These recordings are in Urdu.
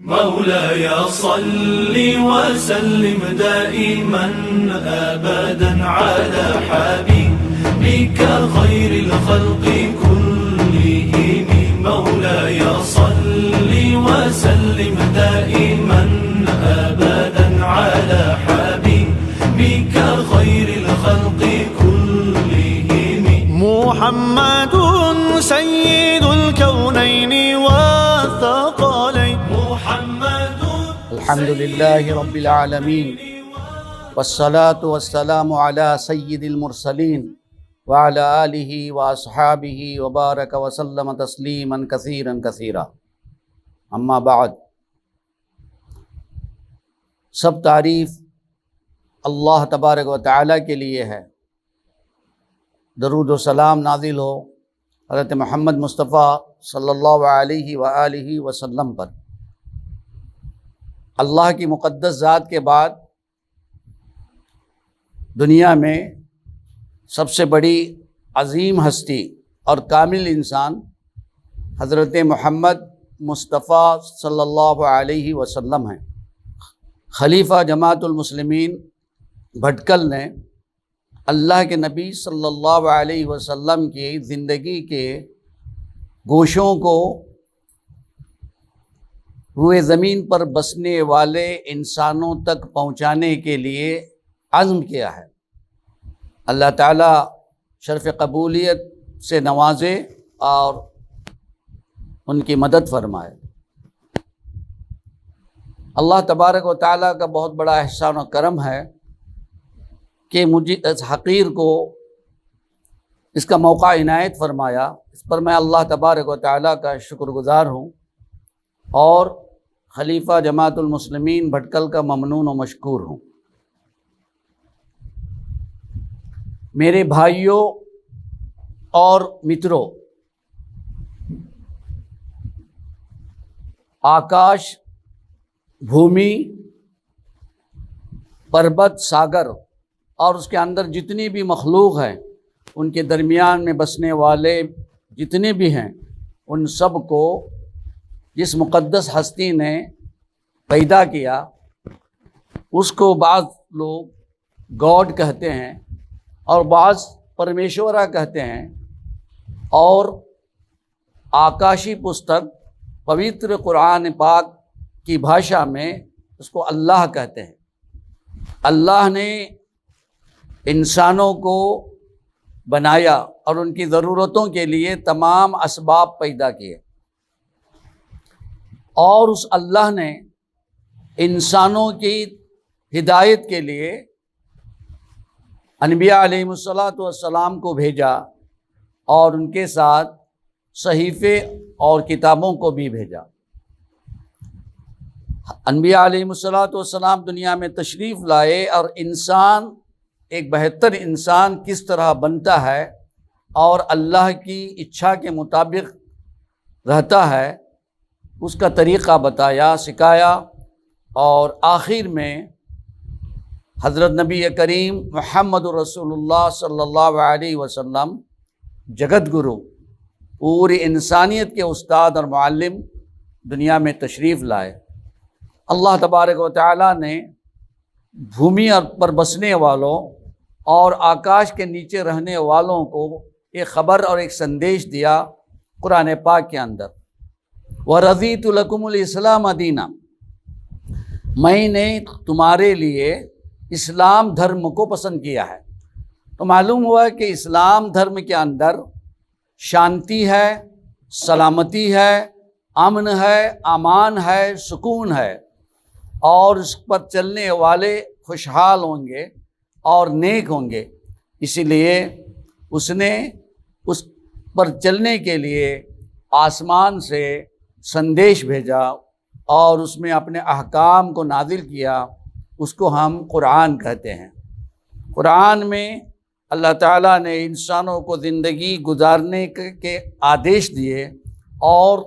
مولاي صل وسلم دائما أبدا على حبيبك خير الخلق كلهم. مولاي صل وسلم دائما أبدا على حبيبك خير الخلق كلهم. محمد سيد الكونين والثقلين. الحمد لله رب العالمين والصلاة والسلام على سيد المرسلين وعلى آله وأصحابه وبارك وسلم تسليما كثيرا كثيرا. اما بعد، سب تعریف اللہ تبارک و تعالیٰ کے لیے ہے. درود و سلام نازل ہو حضرت محمد مصطفیٰ صلی اللہ علیہ وآلہ وسلم پر. اللہ کی مقدس ذات کے بعد دنیا میں سب سے بڑی عظیم ہستی اور کامل انسان حضرت محمد مصطفیٰ صلی اللہ علیہ وسلم ہیں. خلیفہ جماعت المسلمین بھٹکل نے اللہ کے نبی صلی اللہ علیہ وسلم کی زندگی کے گوشوں کو روئے زمین پر بسنے والے انسانوں تک پہنچانے کے لیے عزم کیا ہے. اللہ تعالیٰ شرف قبولیت سے نوازے اور ان کی مدد فرمائے. اللہ تبارک و تعالیٰ کا بہت بڑا احسان و کرم ہے کہ مجھے اس حقیر کو اس کا موقع عنایت فرمایا. اس پر میں اللہ تبارک و تعالیٰ کا شکر گزار ہوں اور خلیفہ جماعت المسلمین بھٹکل کا ممنون و مشکور ہوں. میرے بھائیوں اور متروں، آکاش، بھومی، پربت، ساگر اور اس کے اندر جتنی بھی مخلوق ہیں، ان کے درمیان میں بسنے والے جتنے بھی ہیں، ان سب کو جس مقدس ہستی نے پیدا کیا اس کو بعض لوگ گاڈ کہتے ہیں اور بعض پرمیشورا کہتے ہیں، اور آکاشی پستک پوتر قرآن پاک کی بھاشا میں اس کو اللہ کہتے ہیں. اللہ نے انسانوں کو بنایا اور ان کی ضرورتوں کے لیے تمام اسباب پیدا کیے، اور اس اللہ نے انسانوں کی ہدایت کے لیے انبیاء علیہ السلام کو بھیجا اور ان کے ساتھ صحیفے اور کتابوں کو بھی بھیجا. انبیاء علیہ السلام دنیا میں تشریف لائے اور انسان ایک بہتر انسان کس طرح بنتا ہے اور اللہ کی اچھا کے مطابق رہتا ہے اس کا طریقہ بتایا، سکھایا، اور آخر میں حضرت نبی کریم محمد رسول اللہ صلی اللہ علیہ وسلم جگت گرو، پوری انسانیت کے استاد اور معلم دنیا میں تشریف لائے. اللہ تبارک و تعالیٰ نے بھومی پر بسنے والوں اور آکاش کے نیچے رہنے والوں کو ایک خبر اور ایک سندیش دیا قرآن پاک کے اندر. وَرَضِيتُ لَكُمُ الْإِسْلَامَ دِينًا، میں نے تمہارے لیے اسلام دھرم کو پسند کیا ہے. تو معلوم ہوا کہ اسلام دھرم کے اندر شانتی ہے، سلامتی ہے، امن ہے، امان ہے، سکون ہے، اور اس پر چلنے والے خوشحال ہوں گے اور نیک ہوں گے. اسی لیے اس نے اس پر چلنے کے لیے آسمان سے سندیش بھیجا اور اس میں اپنے احکام کو نازل کیا. اس کو ہم قرآن کہتے ہیں. قرآن میں اللہ تعالیٰ نے انسانوں کو زندگی گزارنے کے آدیش دیے اور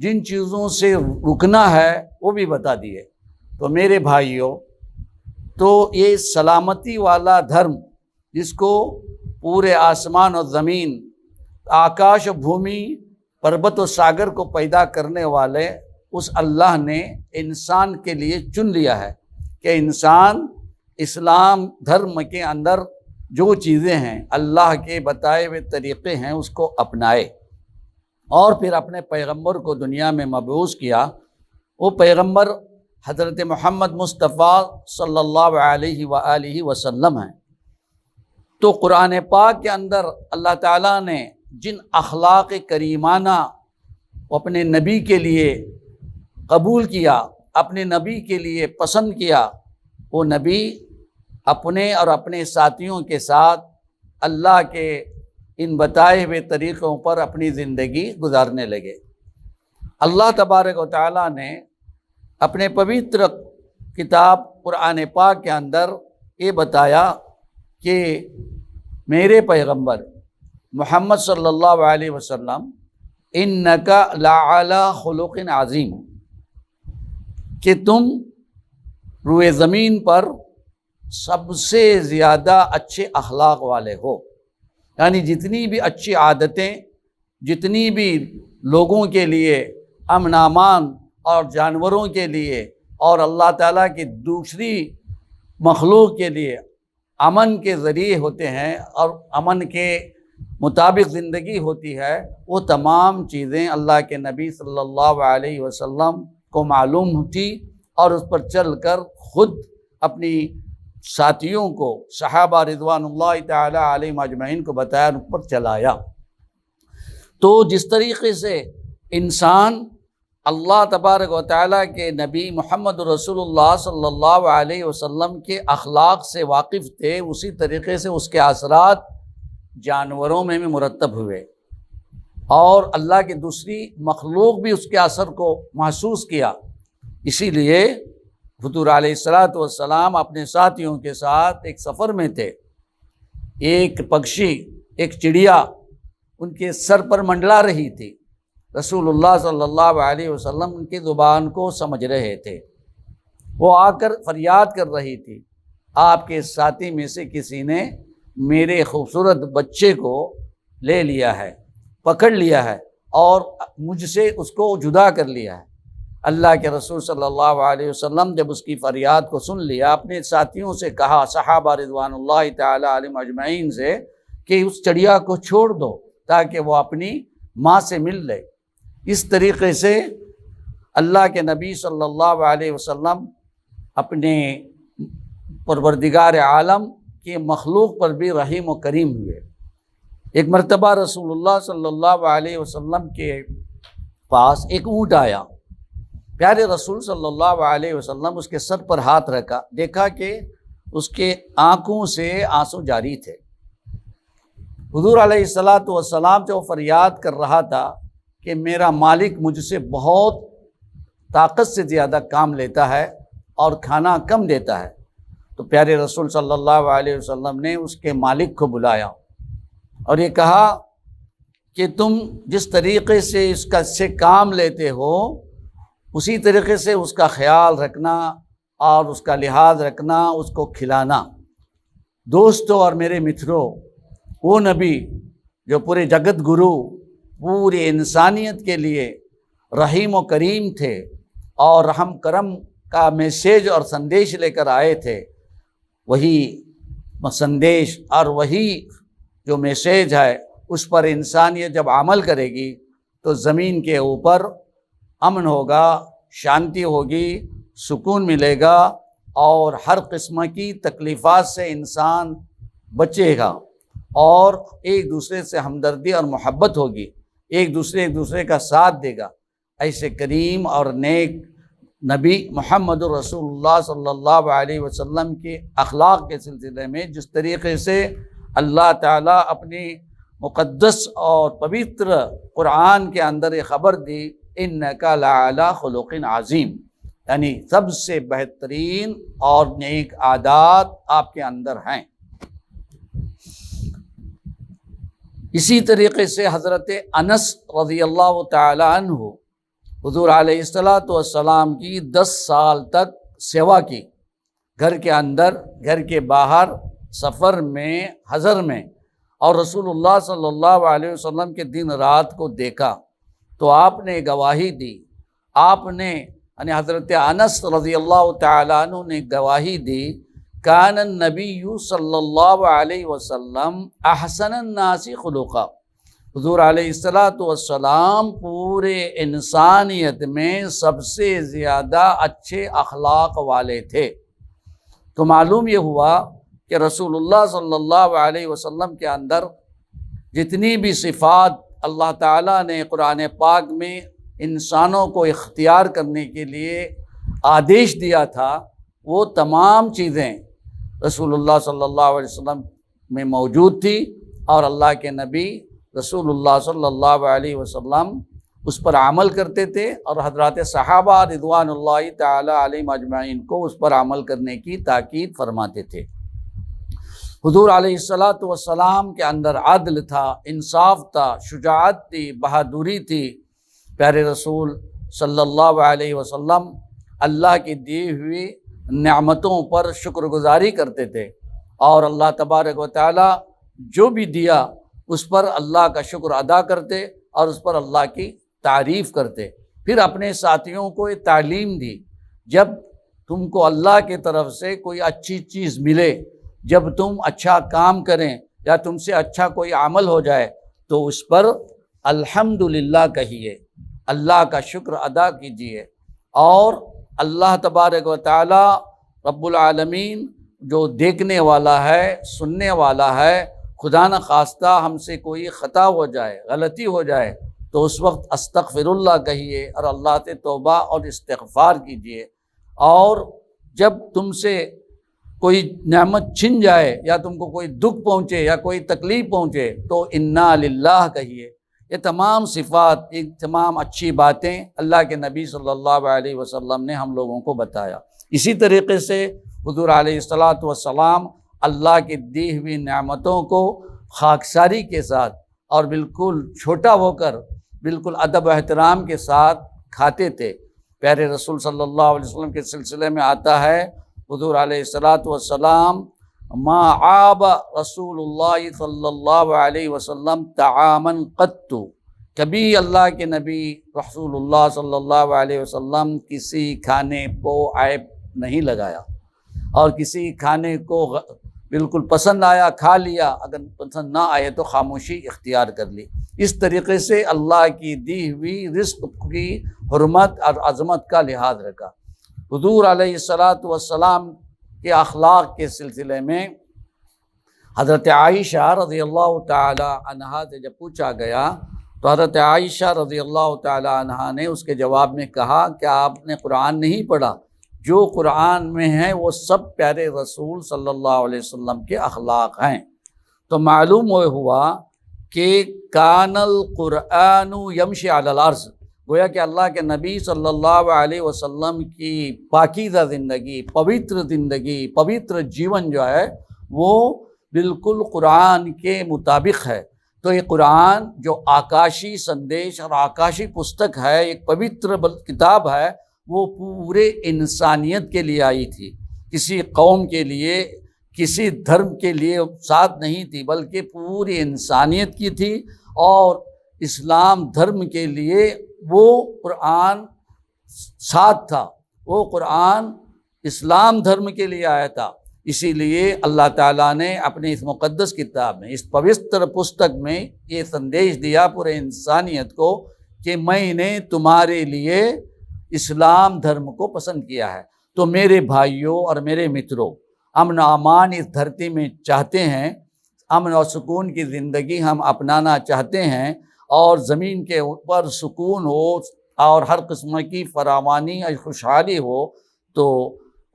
جن چیزوں سے رکنا ہے وہ بھی بتا دیے. تو میرے بھائیوں، تو یہ سلامتی والا دھرم جس کو پورے آسمان اور زمین، آکاش و بھومی، پربت و ساگر کو پیدا کرنے والے اس اللہ نے انسان کے لیے چن لیا ہے کہ انسان اسلام دھرم کے اندر جو چیزیں ہیں اللہ کے بتائے ہوئے طریقے ہیں اس کو اپنائے، اور پھر اپنے پیغمبر کو دنیا میں مبعوث کیا۔ وہ پیغمبر حضرت محمد مصطفیٰ صلی اللہ علیہ وآلہ وسلم ہیں۔ تو قرآن پاک کے اندر اللہ تعالیٰ نے جن اخلاق کریمانہ اپنے نبی کے لیے قبول کیا، اپنے نبی کے لیے پسند کیا، وہ نبی اپنے اور اپنے ساتھیوں کے ساتھ اللہ کے ان بتائے ہوئے طریقوں پر اپنی زندگی گزارنے لگے۔ اللہ تبارک و تعالیٰ نے اپنے پوتر کتاب قرآن پاک کے اندر یہ بتایا کہ میرے پیغمبر محمد صلی اللہ علیہ وسلم انک لعلی خلق عظیم، کہ تم روئے زمین پر سب سے زیادہ اچھے اخلاق والے ہو، یعنی جتنی بھی اچھی عادتیں، جتنی بھی لوگوں کے لیے امن امان اور جانوروں کے لیے اور اللہ تعالیٰ کی دوسری مخلوق کے لیے امن کے ذریعے ہوتے ہیں اور امن کے مطابق زندگی ہوتی ہے، وہ تمام چیزیں اللہ کے نبی صلی اللہ علیہ وسلم کو معلوم تھی، اور اس پر چل کر خود اپنی ساتھیوں کو، صحابہ رضوان اللہ تعالی علیہم اجمعین کو بتایا، ان پر چلایا۔ تو جس طریقے سے انسان اللہ تبارک و تعالیٰ کے نبی محمد رسول اللہ صلی اللہ علیہ وسلم کے اخلاق سے واقف تھے، اسی طریقے سے اس کے اثرات جانوروں میں بھی مرتب ہوئے، اور اللہ کی دوسری مخلوق بھی اس کے اثر کو محسوس کیا۔ اسی لیے حضور علیہ السلام اپنے ساتھیوں کے ساتھ ایک سفر میں تھے، ایک پکشی، ایک چڑیا ان کے سر پر منڈلا رہی تھی۔ رسول اللہ صلی اللہ علیہ وسلم ان کی زبان کو سمجھ رہے تھے، وہ آ کر فریاد کر رہی تھی، آپ کے ساتھی میں سے کسی نے میرے خوبصورت بچے کو لے لیا ہے، پکڑ لیا ہے اور مجھ سے اس کو جدا کر لیا ہے۔ اللہ کے رسول صلی اللہ علیہ وسلم جب اس کی فریاد کو سن لیا، اپنے ساتھیوں سے کہا، صحابہ رضوان اللہ تعالی علیہم اجمعین سے، کہ اس چڑیا کو چھوڑ دو تاکہ وہ اپنی ماں سے مل لے۔ اس طریقے سے اللہ کے نبی صلی اللہ علیہ وسلم اپنے پروردگار عالم کے مخلوق پر بھی رحیم و کریم ہوئے۔ ایک مرتبہ رسول اللہ صلی اللہ علیہ وسلم کے پاس ایک اونٹ آیا، پیارے رسول صلی اللہ علیہ وسلم اس کے سر پر ہاتھ رکھا، دیکھا کہ اس کے آنکھوں سے آنسو جاری تھے۔ حضور علیہ السلام جو فریاد کر رہا تھا کہ میرا مالک مجھ سے بہت طاقت سے زیادہ کام لیتا ہے اور کھانا کم دیتا ہے، تو پیارے رسول صلی اللہ علیہ وسلم نے اس کے مالک کو بلایا اور یہ کہا کہ تم جس طریقے سے اس کا سے کام لیتے ہو، اسی طریقے سے اس کا خیال رکھنا اور اس کا لحاظ رکھنا، اس کو کھلانا۔ دوستو اور میرے متروں، وہ نبی جو پورے جگت گرو، پوری انسانیت کے لیے رحیم و کریم تھے اور رحم کرم کا میسیج اور سندیش لے کر آئے تھے، وہی سندیش اور وہی جو میسیج ہے اس پر انسانیت جب عمل کرے گی تو زمین کے اوپر امن ہوگا، شانتی ہوگی، سکون ملے گا، اور ہر قسم کی تکلیفات سے انسان بچے گا، اور ایک دوسرے سے ہمدردی اور محبت ہوگی، ایک دوسرے کا ساتھ دے گا۔ ایسے کریم اور نیک نبی محمد رسول اللہ صلی اللہ علیہ وسلم کے اخلاق کے سلسلے میں جس طریقے سے اللہ تعالیٰ اپنی مقدس اور پوتر قرآن کے اندر یہ خبر دی، انک لعلی خلق عظیم، یعنی سب سے بہترین اور نیک عادات آپ کے اندر ہیں۔ اسی طریقے سے حضرت انس رضی اللہ تعالی عنہ حضور علیہ السلام کی 10 سال تک سیوا کی، گھر کے اندر، گھر کے باہر، سفر میں، حضر میں، اور رسول اللہ صلی اللہ علیہ وسلم کے دن رات کو دیکھا تو آپ نے گواہی دی، آپ نے یعنی حضرت انس رضی اللہ تعالیٰ عنہ نے گواہی دی، کان النبی صلی اللہ علیہ وسلم احسن الناس خلقا، حضور علیہ والسلام پورے انسانیت میں سب سے زیادہ اچھے اخلاق والے تھے۔ تو معلوم یہ ہوا کہ رسول اللہ صلی اللہ علیہ وسلم کے اندر جتنی بھی صفات اللہ تعالیٰ نے قرآن پاک میں انسانوں کو اختیار کرنے کے لیے آدیش دیا تھا، وہ تمام چیزیں رسول اللہ صلی اللہ علیہ وسلم میں موجود تھی، اور اللہ کے نبی رسول اللہ صلی اللہ علیہ وسلم اس پر عمل کرتے تھے، اور حضرات صحابہ رضوان اللہ تعالی علیہم اجمعین کو اس پر عمل کرنے کی تاکید فرماتے تھے۔ حضور علیہ السلام کے اندر عدل تھا، انصاف تھا، شجاعت تھی، بہادری تھی۔ پیارے رسول صلی اللہ علیہ وسلم اللہ کی دی ہوئی نعمتوں پر شکر گزاری کرتے تھے، اور اللہ تبارک و تعالی جو بھی دیا اس پر اللہ کا شکر ادا کرتے اور اس پر اللہ کی تعریف کرتے۔ پھر اپنے ساتھیوں کو یہ تعلیم دی، جب تم کو اللہ کی طرف سے کوئی اچھی چیز ملے، جب تم اچھا کام کریں یا تم سے اچھا کوئی عمل ہو جائے تو اس پر الحمدللہ کہیے، اللہ کا شکر ادا کیجیے، اور اللہ تبارک و تعالی رب العالمین جو دیکھنے والا ہے، سننے والا ہے، خدا نہ خواستہ ہم سے کوئی خطا ہو جائے، غلطی ہو جائے تو اس وقت استغفر اللہ کہیے اور اللہ سے توبہ اور استغفار کیجیے۔ اور جب تم سے کوئی نعمت چھن جائے یا تم کو کوئی دکھ پہنچے یا کوئی تکلیف پہنچے تو انا للہ کہیے۔ یہ تمام صفات، یہ تمام اچھی باتیں اللہ کے نبی صلی اللہ علیہ وسلم نے ہم لوگوں کو بتایا۔ اسی طریقے سے حضور علیہ السلام اللہ کی دی ہوئی نعمتوں کو خاکساری کے ساتھ اور بالکل چھوٹا ہو کر بالکل ادب و احترام کے ساتھ کھاتے تھے۔ پیارے رسول صلی اللہ علیہ وسلم کے سلسلے میں آتا ہے، حضور علیہ السلام ما عاب رسول اللہ صلی اللہ علیہ وسلم طعاما قط، کبھی اللہ کے نبی رسول اللہ صلی اللہ علیہ وسلم کسی کھانے کو عیب نہیں لگایا، اور کسی کھانے کو بالکل پسند آیا کھا لیا، اگر پسند نہ آئے تو خاموشی اختیار کر لی۔ اس طریقے سے اللہ کی دی ہوئی رزق کی حرمت اور عظمت کا لحاظ رکھا۔ حضور علیہ السلام کے اخلاق کے سلسلے میں حضرت عائشہ رضی اللہ تعالی عنہا سے جب پوچھا گیا تو حضرت عائشہ رضی اللہ تعالی عنہا نے اس کے جواب میں کہا کہ آپ نے قرآن نہیں پڑھا، جو قرآن میں ہے وہ سب پیارے رسول صلی اللہ علیہ وسلم کے اخلاق ہیں۔ تو معلوم ہوا کہ کان القرآن یمشی علی الارض، گویا کہ اللہ کے نبی صلی اللہ علیہ وسلم کی پاکیزہ زندگی، پوتر زندگی، پوتر جیون جو ہے وہ بالکل قرآن کے مطابق ہے۔ تو یہ قرآن جو آکاشی سندیش اور آکاشی پستک ہے، ایک پوتر کتاب ہے، وہ پورے انسانیت کے لیے آئی تھی، کسی قوم کے لیے، کسی دھرم کے لیے ساتھ نہیں تھی، بلکہ پوری انسانیت کی تھی۔ اور اسلام دھرم کے لیے وہ قرآن ساتھ تھا، وہ قرآن اسلام دھرم کے لیے آیا تھا۔ اسی لیے اللہ تعالیٰ نے اپنے اس مقدس کتاب میں، اس پوتر پستک میں یہ سندیش دیا پورے انسانیت کو کہ میں نے تمہارے لیے اسلام دھرم کو پسند کیا ہے۔ تو میرے بھائیوں اور میرے متروں، امن و امان اس دھرتی میں چاہتے ہیں، امن اور سکون کی زندگی ہم اپنانا چاہتے ہیں، اور زمین کے اوپر سکون ہو اور ہر قسم کی فراوانی اور خوشحالی ہو، تو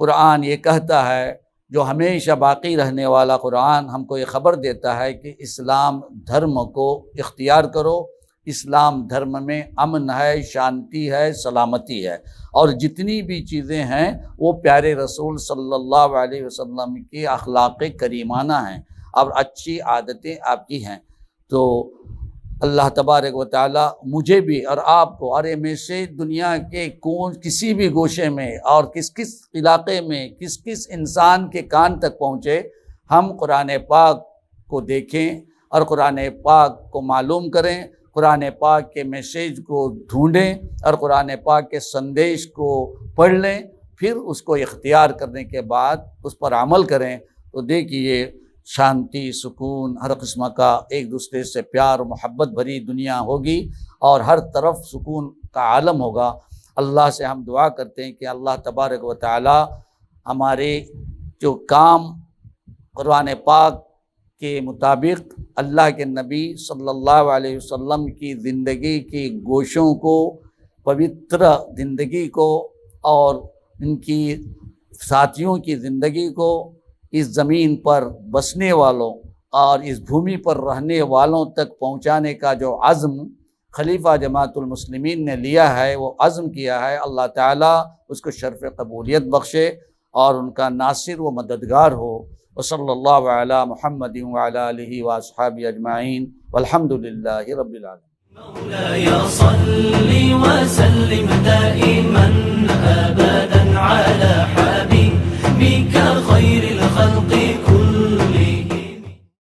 قرآن یہ کہتا ہے، جو ہمیشہ باقی رہنے والا قرآن ہم کو یہ خبر دیتا ہے کہ اسلام دھرم کو اختیار کرو۔ اسلام دھرم میں امن ہے، شانتی ہے، سلامتی ہے، اور جتنی بھی چیزیں ہیں وہ پیارے رسول صلی اللہ علیہ وسلم کی اخلاق کریمانہ ہیں اور اچھی عادتیں آپ کی ہیں۔ تو اللہ تبارک و تعالی مجھے بھی اور آپ کو، اور میں سے دنیا کے کسی بھی گوشے میں اور کس علاقے میں کس انسان کے کان تک پہنچے، ہم قرآن پاک کو دیکھیں اور قرآن پاک کو معلوم کریں، قرآن پاک کے میسیج کو ڈھونڈیں اور قرآن پاک کے سندیش کو پڑھ لیں، پھر اس کو اختیار کرنے کے بعد اس پر عمل کریں تو دیکھیے شانتی، سکون، ہر قسم کا ایک دوسرے سے پیار و محبت بھری دنیا ہوگی اور ہر طرف سکون کا عالم ہوگا۔ اللہ سے ہم دعا کرتے ہیں کہ اللہ تبارک و تعالی ہمارے جو کام قرآن پاک کے مطابق اللہ کے نبی صلی اللہ علیہ وسلم کی زندگی کی گوشوں کو، پوتر زندگی کو اور ان کی ساتھیوں کی زندگی کو اس زمین پر بسنے والوں اور اس بھومی پر رہنے والوں تک پہنچانے کا جو عزم خلیفہ جماعت المسلمین نے لیا ہے، وہ عزم کیا ہے، اللہ تعالیٰ اس کو شرف قبولیت بخشے اور ان کا ناصر و مددگار ہو۔ وصلی اللہ علی محمد وعلی آلہ واصحابہ اجمعین والحمد للہ رب العالمین۔ مولاي صل وسلم دائما أبدا